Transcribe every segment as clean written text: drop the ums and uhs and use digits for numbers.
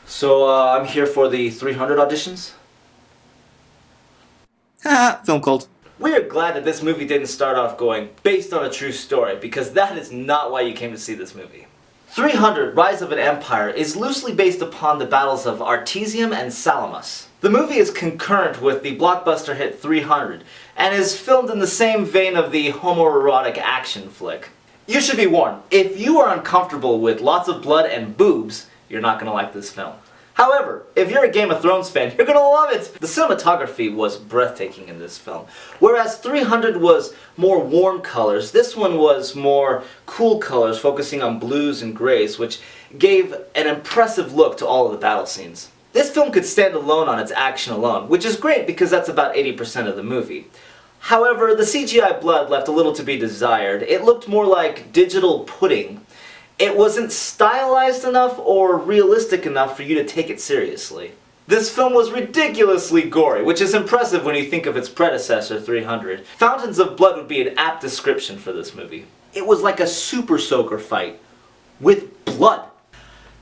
So, I'm here for the 300 auditions. Haha, FilmCult. We are glad that this movie didn't start off going, based on a true story, because that is not why you came to see this movie. 300, Rise of an Empire, is loosely based upon the battles of Artesium and Salamis. The movie is concurrent with the blockbuster hit 300, and is filmed in the same vein of the homoerotic action flick. You should be warned, if you are uncomfortable with lots of blood and boobs, you're not going to like this film. However, if you're a Game of Thrones fan, you're gonna love it! The cinematography was breathtaking in this film. Whereas 300 was more warm colors, this one was more cool colors, focusing on blues and grays, which gave an impressive look to all of the battle scenes. This film could stand alone on its action alone, which is great because that's about 80% of the movie. However, the CGI blood left a little to be desired. It looked more like digital pudding. It wasn't stylized enough or realistic enough for you to take it seriously. This film was ridiculously gory, which is impressive when you think of its predecessor, 300. Fountains of blood would be an apt description for this movie. It was like a super soaker fight, with blood.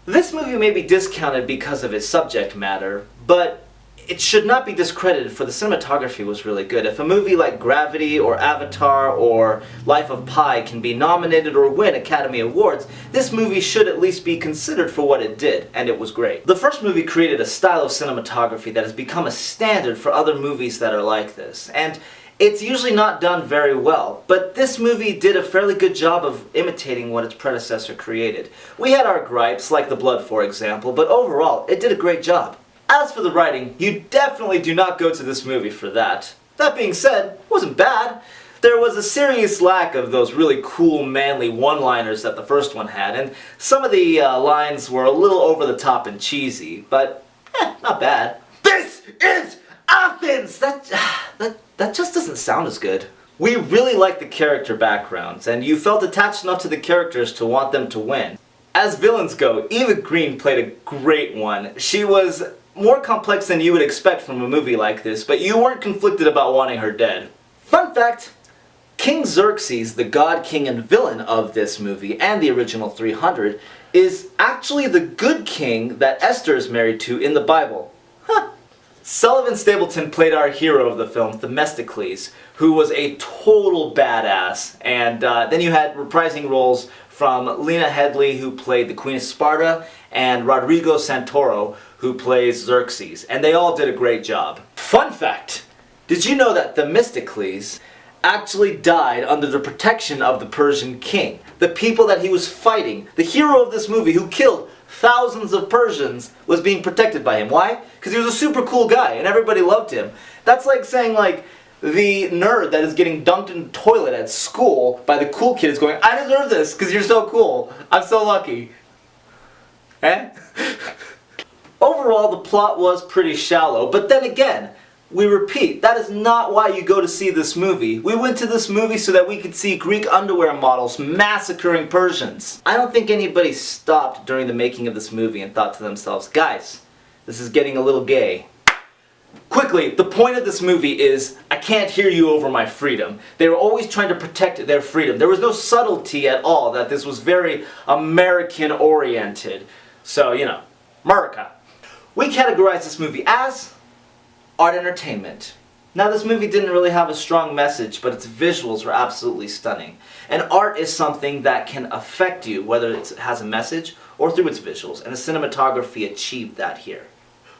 This movie may be discounted because of its subject matter, but it should not be discredited, for the cinematography was really good. If a movie like Gravity or Avatar or Life of Pi can be nominated or win Academy Awards, this movie should at least be considered for what it did, and it was great. The first movie created a style of cinematography that has become a standard for other movies that are like this, and it's usually not done very well, but this movie did a fairly good job of imitating what its predecessor created. We had our gripes, like the blood for example, but overall, it did a great job. As for the writing, you definitely do not go to this movie for that. That being said, it wasn't bad. There was a serious lack of those really cool, manly one-liners that the first one had, and some of the lines were a little over the top and cheesy, but not bad. This is Athens! That just doesn't sound as good. We really liked the character backgrounds, and you felt attached enough to the characters to want them to win. As villains go, Eva Green played a great one. She was more complex than you would expect from a movie like this, but you weren't conflicted about wanting her dead. Fun fact, King Xerxes, the god king and villain of this movie and the original 300, is actually the good king that Esther is married to in the Bible. Huh. Sullivan Stapleton played our hero of the film, Themistocles, who was a total badass, and then you had reprising roles from Lena Headey, who played the Queen of Sparta, and Rodrigo Santoro, who plays Xerxes, and they all did a great job. Fun fact, did you know that Themistocles actually died under the protection of the Persian king? The people that he was fighting, the hero of this movie who killed thousands of Persians, was being protected by him. Why? Because he was a super cool guy and everybody loved him. That's like saying the nerd that is getting dunked in the toilet at school by the cool kid is going, I deserve this because you're so cool. I'm so lucky. Eh? Overall, the plot was pretty shallow, but then again, we repeat, that is not why you go to see this movie. We went to this movie so that we could see Greek underwear models massacring Persians. I don't think anybody stopped during the making of this movie and thought to themselves, guys, this is getting a little gay. Quickly, the point of this movie is, I can't hear you over my freedom. They were always trying to protect their freedom. There was no subtlety at all, that this was very American-oriented. So, you know, America. We categorize this movie as art entertainment. Now, this movie didn't really have a strong message, but its visuals were absolutely stunning. And art is something that can affect you, whether it has a message or through its visuals, and the cinematography achieved that here.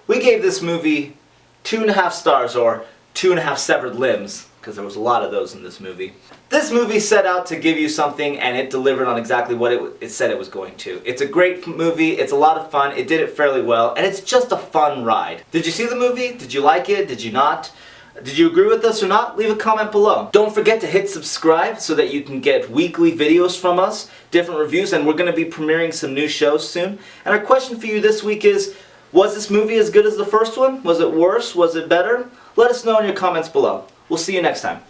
We gave this movie 2.5 stars, or 2.5 severed limbs, because there was a lot of those in this movie. This movie set out to give you something, and it delivered on exactly what it said it was going to. It's a great movie, it's a lot of fun, it did it fairly well, and it's just a fun ride. Did you see the movie? Did you like it? Did you not? Did you agree with us or not? Leave a comment below. Don't forget to hit subscribe so that you can get weekly videos from us, different reviews, and we're going to be premiering some new shows soon. And our question for you this week is, was this movie as good as the first one? Was it worse? Was it better? Let us know in your comments below. We'll see you next time.